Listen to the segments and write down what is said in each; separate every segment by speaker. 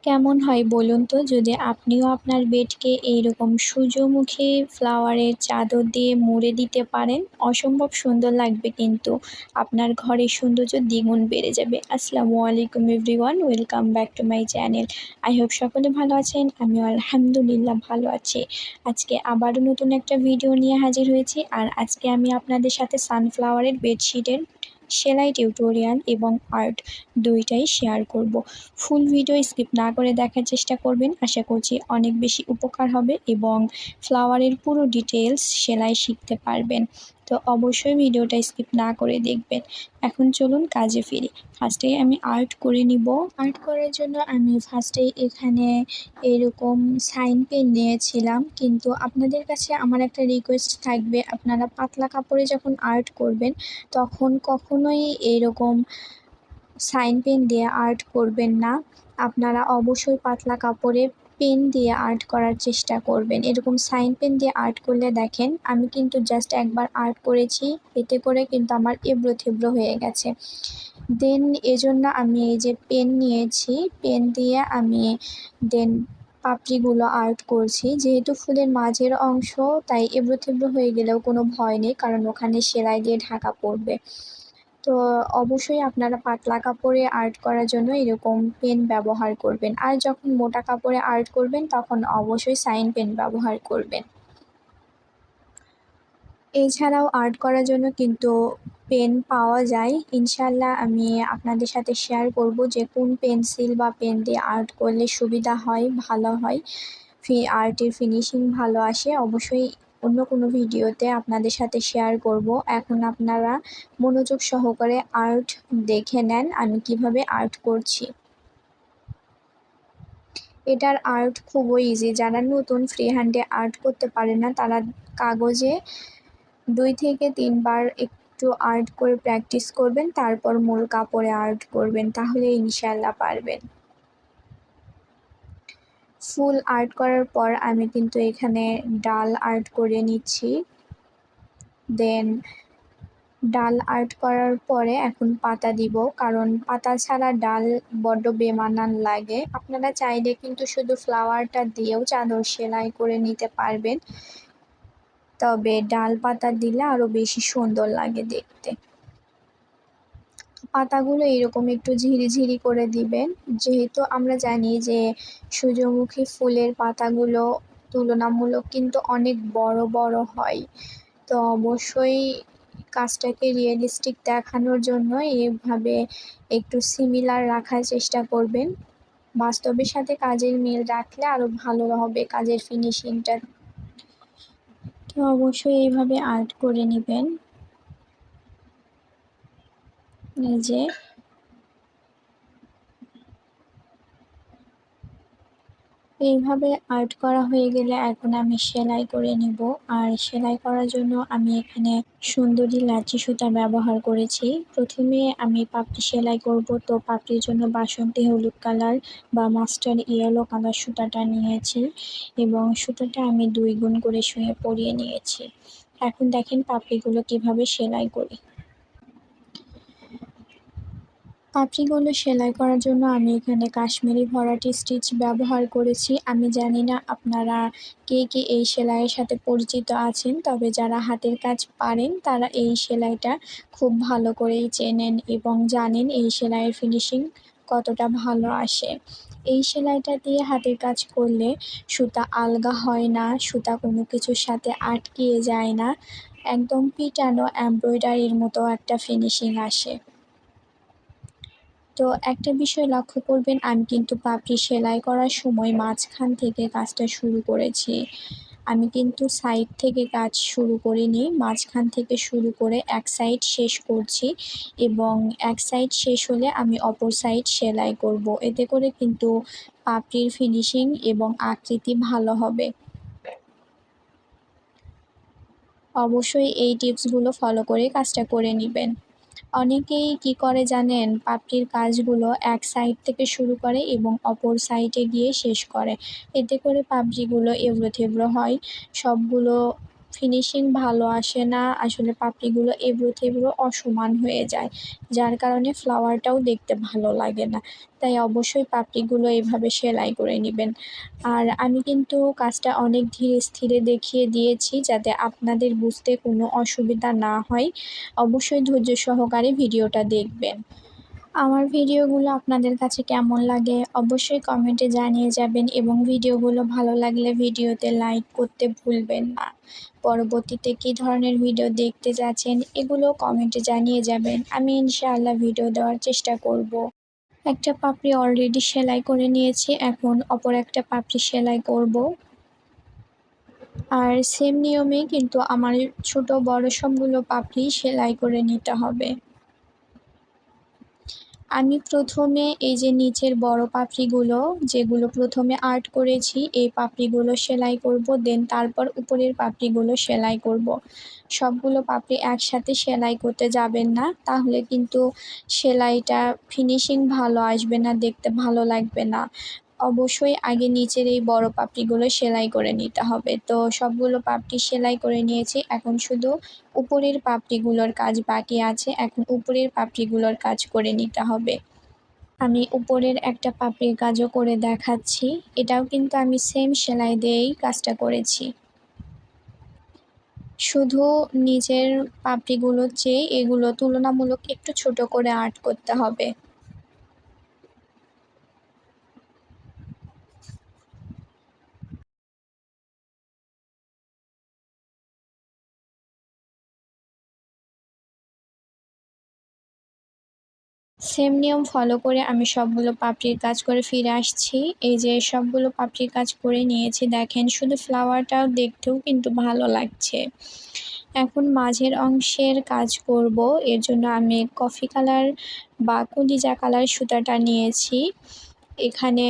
Speaker 1: কেমন হয় বলুন তো যদি আপনিও আপনার বেডকে এইরকম সূর্যমুখী ফ্লাওয়ারের চাদর দিয়ে মুড়ে দিতে পারেন, অসম্ভব সুন্দর লাগবে কিন্তু আপনার ঘরের সৌন্দর্য দ্বিগুণ বেড়ে যাবে। আসসালামু আলাইকুম everyone, welcome back to my channel. I hope সকলে ভালো আছেন, আমিও আলহামদুলিল্লাহ ভালো আছি। আজকে আবারও নতুন একটা ভিডিও নিয়ে হাজির হয়েছি, আর আজকে আমি আপনাদের সাথে সানফ্লাওয়ারের বেডশিটের সেলাই টিউটোরিয়াল এবং আর্ট দুইটাই শেয়ার করব। ফুল ভিডিও স্কিপ না করে দেখার চেষ্টা করবেন, আশা করছি অনেক বেশি উপকার হবে এবং ফ্লাওয়ারের পুরো ডিটেলস সেলাই শিখতে পারবেন। তো অবশ্যই ভিডিওটা স্কিপ না করে দেখবেন। এখন চলুন কাজে ফিরি। ফার্স্টেই আমি আর্ট করে নিব। আর্ট করার জন্য আমি ফার্স্টেই এখানে এরকম সাইন পেন নিয়েছিলাম, কিন্তু আপনাদের কাছে আমার একটা রিকোয়েস্ট থাকবে, আপনারা পাতলা কাপড়ে যখন আর্ট করবেন তখন কখনোই এরকম সাইন পেন দিয়ে আর্ট করবেন না। আপনারা অবশ্যই পাতলা কাপড়ে পেন দিয়ে আর্ট করার চেষ্টা করবেন। এরকম সাইন পেন দিয়ে আর্ট করলে দেখেন আমি কিন্তু জাস্ট একবার আর্ট করেছি, এতে করে কিন্তু আমার এবড়ো থেবড়ো হয়ে গেছে। দেন এজন্য আমি এই যে পেন নিয়েছি, পেন দিয়ে আমি দেন পাপড়িগুলো আর্ট করছি। যেহেতু ফুলের মাঝের অংশ, তাই এবড়ো থেবড়ো হয়ে গেলেও কোনো ভয় নেই, কারণ ওখানে সেলাই দিয়ে ঢাকা পড়বে। তো অবশ্যই আপনারা পাতলা কাপড়ে আর্ট করার জন্য এরকম পেন ব্যবহার করবেন, আর যখন মোটা কাপড়ে আর্ট করবেন তখন অবশ্যই সাইন পেন ব্যবহার করবেন। এছাড়াও আর্ট করার জন্য কিন্তু পেন পাওয়া যায়, ইনশাল্লাহ আমি আপনাদের সাথে শেয়ার করব যে কোন পেন্সিল বা পেন দিয়ে আর্ট করলে সুবিধা হয়, ভালো হয়, আর্টের ফিনিশিং ভালো আসে। অবশ্যই অন্য কোনো ভিডিওতে আপনাদের সাথে শেয়ার করব। এখন আপনারা মনোযোগ সহকারে আর্ট দেখে নেন আমি কিভাবে আর্ট করছি। এটার আর্ট খুবই ইজি, যারা নতুন ফ্রি হ্যান্ডে আর্ট করতে পারে না তারা কাগজে 2 থেকে 3 বার একটু আর্ট করে প্র্যাকটিস করবেন, তারপর মূল কাপড়ে আর্ট করবেন, তাহলে ইনশাল্লাহ পারবেন। ফুল আর্ট করার পর আমি কিন্তু এখানে ডাল আর্ট করে নিচ্ছি। দেন ডাল আর্ট করার পরে এখন পাতা দিব, কারণ পাতা ছাড়া ডাল বড্ড বেমানান লাগে। আপনারা চাইলে কিন্তু শুধু ফ্লাওয়ারটা দিয়েও চাদর সেলাই করে নিতে পারবেন, তবে ডাল পাতা দিলে আরও বেশি সুন্দর লাগে দেখতে। পাতাগুলো এরকম একটু ঝিরিঝিরি করে দিবেন, যেহেতু আমরা জানি যে সূর্যমুখী ফুলের পাতাগুলো তুলনামূলক কিন্তু অনেক বড় বড় হয়। তো অবশ্যই কাজটাকে রিয়েলিস্টিক দেখানোর জন্য এভাবে একটু সিমিলার রাখার চেষ্টা করবেন। বাস্তবের সাথে কাজের মিল রাখলে আরও ভালো হবে কাজের ফিনিশিংটা। তো অবশ্যই এইভাবে আর্ট করে নেবেন। এই যে এইভাবে আর্ট করা হয়ে গেলে এখন আমি সেলাই করে নিব। আর সেলাই করার জন্য আমি এখানে সুন্দরী লাচি সুতা ব্যবহার করেছি। প্রথমে আমি পাপড়ি সেলাই করব, তো পাপড়ির জন্য বাসন্তী হলুদ কালার বা মাস্টার্ড ইয়েলো কালার সুতাটা নিয়েছি এবং সুতাটা আমি 2 গুণ করে শুয়ে পরিয়ে নিয়েছি। এখন দেখেন পাপড়িগুলো কিভাবে সেলাই করি। পাপড়িগুলো সেলাই করার জন্য আমি এখানে কাশ্মীরি ভরাটি স্টিচ ব্যবহার করেছি। আমি জানি না আপনারা কে কে এই সেলাইয়ের সাথে পরিচিত আছেন, তবে যারা হাতের কাজ পারেন তারা এই সেলাইটা খুব ভালো করেই চেনেন এবং জানেন এই সেলাইয়ের ফিনিশিং কতটা ভালো আসে। এই সেলাইটা দিয়ে হাতের কাজ করলে সুতা আলগা হয় না, সুতা কোনো কিছুর সাথে আটকিয়ে যায় না, একদম পিটানো এমব্রয়ডারির মতো একটা ফিনিশিং আসে। তো একটা বিষয় লক্ষ্য করবেন, আমি কিন্তু পাপড়ি সেলাই করার সময় মাঝখান থেকে কাজটা শুরু করেছি। আমি কিন্তু সাইড থেকে কাজ শুরু করিনি, মাঝখান থেকে শুরু করে এক সাইড শেষ করছি এবং এক সাইড শেষ হলে আমি অপর সাইড সেলাই করব। এতে করে কিন্তু পাপড়ির ফিনিশিং এবং আকৃতি ভালো হবে। অবশ্যই এই টিপসগুলো ফলো করে কাজটা করে নেবেন। অনেকেই কি করে জানেন, পাপড়ির কাজগুলো এক সাইড থেকে শুরু করে এবং অপর সাইডে গিয়ে শেষ করে, এতে করে পাপড়িগুলো এবড়ো থেবড়ো হয়। সবগুলো ফিনিশিং ভালো আসে না, আসলে পাপড়িগুলো এবড়ো থেবড়ো অসমান হয়ে যায়, যার কারণে ফ্লাওয়ারটাও দেখতে ভালো লাগে না। তাই অবশ্যই পাপড়িগুলো এভাবে সেলাই করে নেবেন। আর আমি কিন্তু কাজটা অনেক ধীরে স্থিরে দেখিয়ে দিয়েছি যাতে আপনাদের বুঝতে কোনো অসুবিধা না হয়। অবশ্যই ধৈর্য সহকারে ভিডিওটা দেখবেন। আমার ভিডিওগুলো আপনাদের কাছে কেমন লাগে অবশ্যই কমেন্টে জানিয়ে যাবেন এবং ভিডিওগুলো ভালো লাগলে ভিডিওতে লাইক করতে ভুলবেন না। পরবর্তীতে কী ধরনের ভিডিও দেখতে যাচ্ছেন এগুলো কমেন্টে জানিয়ে যাবেন। আমি ইনশাআল্লাহ ভিডিও দেওয়ার চেষ্টা করব। একটা পাপড়ি অলরেডি সেলাই করে নিয়েছি, এখন অপর একটা পাপড়ি সেলাই করব। আর সেম নিয়মেই কিন্তু আমার ছোট বড় সবগুলো পাপড়ি সেলাই করে নিতে হবে। আমি প্রথমে এই যে নিচের বড় পাপড়িগুলো যেগুলো প্রথমে আর্ট করেছি এই পাপড়িগুলো সেলাই করব, দেন তারপর উপরের পাপড়িগুলো সেলাই করব। সবগুলো পাপড়ি একসাথে সেলাই করতে যাবেন না, তাহলে কিন্তু সেলাইটা ফিনিশিং ভালো আসবে না, দেখতে ভালো লাগবে না। অবশ্যই আগে নিচের এই বড় পাপড়িগুলো সেলাই করে নিতে হবে। তো সবগুলো পাপড়ি সেলাই করে নিয়েছি, এখন শুধু উপরের পাপড়িগুলোর কাজ বাকি আছে, এখন উপরের পাপড়িগুলোর কাজ করে নিতে হবে। আমি উপরের একটা পাপড়ির কাজও করে দেখাচ্ছি, এটাও কিন্তু আমি সেম সেলাই দিয়েই কাজটা করেছি। শুধু নিচের পাপড়িগুলোর চেয়ে এগুলো তুলনামূলক একটু ছোট করে আর্ট করতে হবে। সেম নিয়ম ফলো করে আমি সবগুলো পাপড়ির কাজ করে ফিরে আসছি। এই যে সবগুলো পাপড়ির কাজ করে নিয়েছি, দেখেন শুধু ফ্লাওয়ারটাও দেখতেও কিন্তু ভালো লাগছে। এখন মাঝের অংশের কাজ করব, এর জন্য আমি কফি কালার বা কলিজা কালার সুতাটা নিয়েছি। এখানে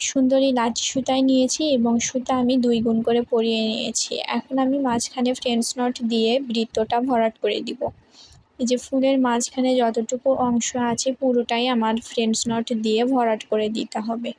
Speaker 1: সুন্দরী লাচি সুতাই নিয়েছি এবং সুতা আমি 2 গুণ করে পরিয়ে নিয়েছি। এখন আমি মাঝখানে ফ্রেঞ্চ নট দিয়ে বৃত্তটা ভরাট করে দিব। এই যে ফুলের মাঝখানে যতটুকু অংশ আছে পুরোটাই আমার ফ্রেঞ্চ নট দিয়ে ভরাট করে দিতে হবে।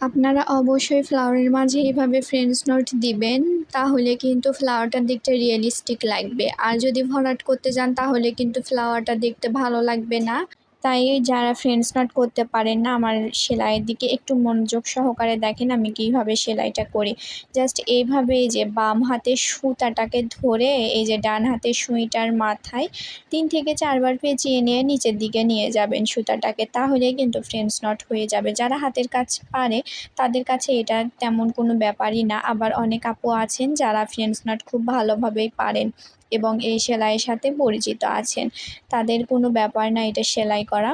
Speaker 1: আপনারা অবশ্যই ফ্লাওয়ারের মাঝে এভাবে ফ্রেঞ্চ নট দিবেন, তাহলে কিন্তু ফ্লাওয়ারটা দেখতে রিয়েলিস্টিক লাগবে। আর যদি ভরাট করতে যান তাহলে কিন্তু ফ্লাওয়ারটা দেখতে ভালো লাগবে না। তাই যারা ফ্রেঞ্চ নট করতে পারেন না আমার সেলাইয়ের দিকে একটু মনোযোগ সহকারে দেখেন আমি কীভাবে সেলাইটা করি। জাস্ট এইভাবে এই যে বাম হাতের সুতাটাকে ধরে এই যে ডান হাতের সুইটার মাথায় 3 থেকে 4 বার পেঁচিয়ে নিয়ে নিচের দিকে নিয়ে যাবেন সুতাটাকে, তাহলেই কিন্তু ফ্রেঞ্চ নট হয়ে যাবে। যারা হাতের কাজ পারে তাদের কাছে এটা তেমন কোনো ব্যাপারই না। আবার অনেক আপু আছেন যারা ফ্রেঞ্চ নট খুব ভালোভাবেই পারেন এবং এই সেলাইয়ের সাথে পরিচিত আছেন, তাদের কোনো ব্যাপার না এটা সেলাই করা।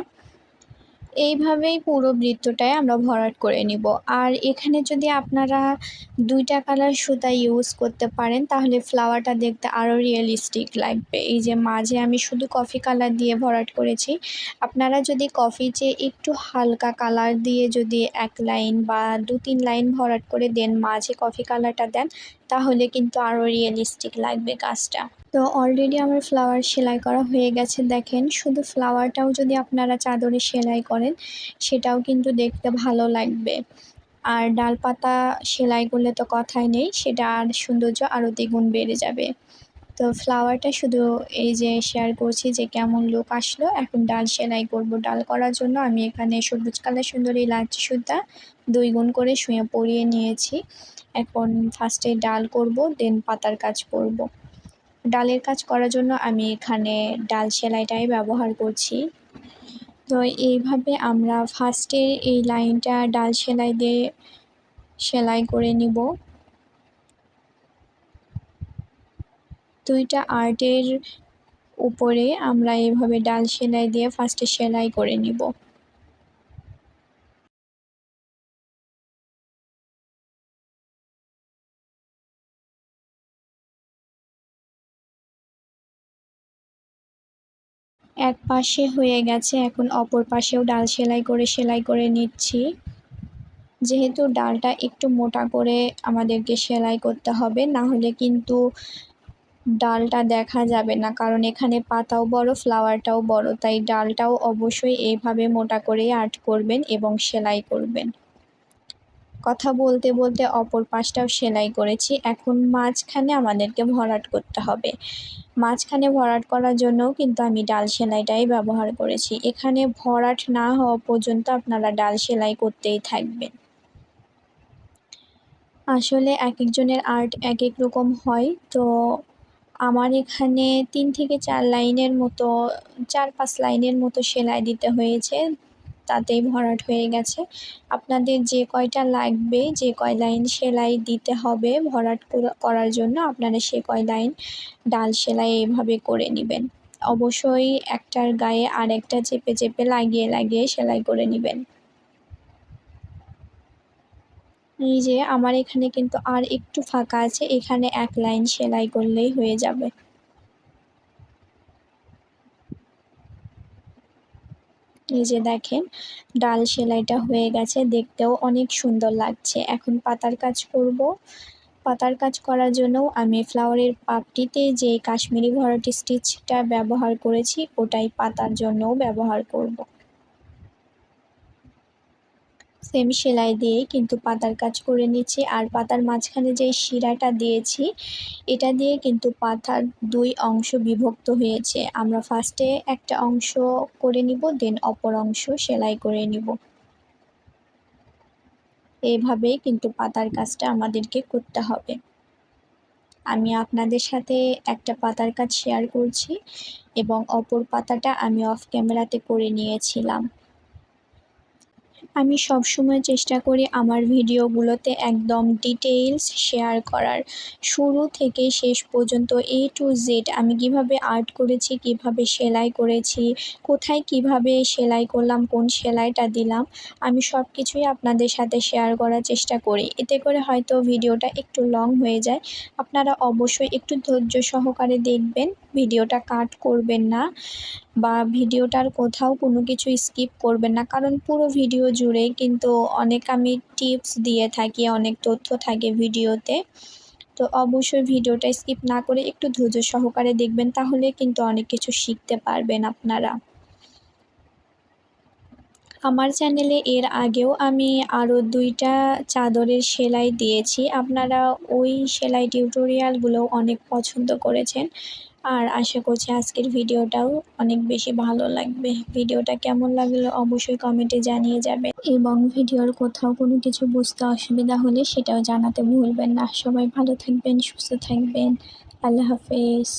Speaker 1: এইভাবেই পুরো বৃত্তটায় আমরা ভরাট করে নিব। আর এখানে যদি আপনারা 2টা কালার সুতা ইউজ করতে পারেন তাহলে ফ্লাওয়ারটা দেখতে আরও রিয়েলিস্টিক লাগবে। এই যে মাঝে আমি শুধু কফি কালার দিয়ে ভরাট করেছি, আপনারা যদি কফি চেয়ে একটু হালকা কালার দিয়ে যদি 1 লাইন বা 2-3 লাইন ভরাট করে দেন মাঝে কফি কালারটা দেন তাহলে কিন্তু আরও রিয়েলিস্টিক লাগবে কাজটা। তো অলরেডি আমার ফ্লাওয়ার সেলাই করা হয়ে গেছে, দেখেন শুধু ফ্লাওয়ারটাও যদি আপনারা চাদরে সেলাই করেন সেটাও কিন্তু দেখতে ভালো লাগবে। আর ডালপাতা সেলাই করলে তো কথাই নেই, সেটা আর সৌন্দর্য আরও দ্বিগুণ বেড়ে যাবে। তো ফ্লাওয়ারটা শুধু এই যে শেয়ার করছি যে কেমন লুক আসলো। এখন ডাল সেলাই করব। ডাল করার জন্য আমি এখানে সবুজ কালার সুন্দরী লাচি সুতা 2 গুণ করে সুঁয়ে পরিয়ে নিয়েছি। এখন ফার্স্টে ডাল করব, দেন পাতার কাজ করব। ডালের কাজ করার জন্য আমি এখানে ডাল সেলাইটাই ব্যবহার করছি। তো এইভাবে আমরা ফার্স্টে এই লাইনটা ডাল সেলাই দিয়ে সেলাই করে নিব। 2টা আর্টের উপরে আমরা এভাবে ডাল সেলাই দিয়ে ফার্স্টে সেলাই করে নিব। এক পাশে হয়ে গেছে, এখন অপর পাশেও ডাল সেলাই করে নিচ্ছি। যেহেতু ডালটা একটু মোটা করে আমাদেরকে সেলাই করতে হবে, না হলে কিন্তু ডালটা দেখা যাবে না, কারণ এখানে পাতাও বড় ফ্লাওয়ারটাও বড়, তাই ডালটাও অবশ্যই এইভাবে মোটা করেই আর্ট করবেন এবং সেলাই করবেন। কথা বলতে বলতে অপর পাশটাও সেলাই করেছি। এখন মাঝখানে আমাদেরকে ভরাট করতে হবে। মাঝখানে ভরাট করার জন্যও কিন্তু আমি ডাল সেলাইটাই ব্যবহার করেছি। এখানে ভরাট না হওয়া পর্যন্ত আপনারা ডাল সেলাই করতেই থাকবেন। আসলে একেকজনের আর্ট একেক রকম হয়। তো আমার এখানে ৩ থেকে ৪ লাইনের মতো ৪-৫ লাইনের মতো সেলাই দিতে হয়েছে, তাতেই ভরাট হয়ে গেছে। আপনাদের যে কয়টা লাগবে, যে কয় লাইন সেলাই দিতে হবে ভরাট করার জন্য আপনারা সে কয় লাইন ডাল সেলাই এভাবে করে নিবেন। অবশ্যই একটার গায়ে আরেকটা চেপে চেপে লাগিয়ে লাগিয়ে সেলাই করে নিবেন। এই যে আমার এখানে কিন্তু আর একটু ফাঁকা আছে, এখানে ১ লাইন সেলাই করলেই হয়ে যাবে। এই যে দেখেন ডাল সেলাইটা হয়ে গেছে, দেখতেও অনেক সুন্দর লাগছে। এখন পাতার কাজ করব। পাতার কাজ করার জন্যও আমি ফ্লাওয়ারের পাপড়িতে যে কাশ্মীরি ভরাট স্টিচটা ব্যবহার করেছি ওটাই পাতার জন্যও ব্যবহার করব। সেম সেলাই দিয়েই কিন্তু পাতার কাজ করে নিচ্ছি। আর পাতার মাঝখানে যে শিরাটা দিয়েছি এটা দিয়ে কিন্তু পাতার ২ অংশ বিভক্ত হয়েছে। আমরা ফার্স্টে একটা অংশ করে নিব, দেন অপর অংশ সেলাই করে নিব। এভাবেই কিন্তু পাতার কাজটা আমাদেরকে করতে হবে। আমি আপনাদের সাথে একটা পাতার কাজ শেয়ার করছি এবং অপর পাতাটা আমি অফ ক্যামেরাতে করে নিয়েছিলাম। আমি সবসময় চেষ্টা করি আমার ভিডিওগুলোতে একদম ডিটেইলস শেয়ার করার। শুরু থেকে শেষ পর্যন্ত A to Z আমি কিভাবে আর্ট করেছি, কিভাবে সেলাই করেছি, কোথায় কিভাবে সেলাই করলাম, কোন সেলাইটা দিলাম, আমি সব কিছুই আপনাদের সাথে শেয়ার করার চেষ্টা করি। এতে করে হয়তো ভিডিওটা একটু লং হয়ে যায়। আপনারা অবশ্যই একটু ধৈর্য সহকারে দেখবেন, ভিডিওটা কাট করবেন না বা ভিডিওটার কোথাও কোনো কিছু স্কিপ করবেন না, কারণ পুরো ভিডিও জুড়ে কিন্তু অনেক আমি টিপস দিয়ে থাকি, অনেক তথ্য থাকে ভিডিওতে। তো অবশ্যই ভিডিওটা স্কিপ না করে একটু ধৈর্য সহকারে দেখবেন, তাহলে কিন্তু অনেক কিছু শিখতে পারবেন আপনারা। আমার চ্যানেলে এর আগেও আমি আরও ২টা চাদরের সেলাই দিয়েছি, আপনারা ওই সেলাই টিউটোরিয়ালগুলো অনেক পছন্দ করেছেন। আর আশা করছি আজকের ভিডিওটাও অনেক বেশি ভালো লাগবে। ভিডিওটা কেমন লাগলো অবশ্যই কমেন্টে জানিয়ে যাবেন এবং ভিডিওর কোথাও কোনো কিছু বুঝতে অসুবিধা হলে সেটাও জানাতে ভুলবেন না। সবাই ভালো থাকবেন, সুস্থ থাকবেন। আল্লাহ হাফেজ।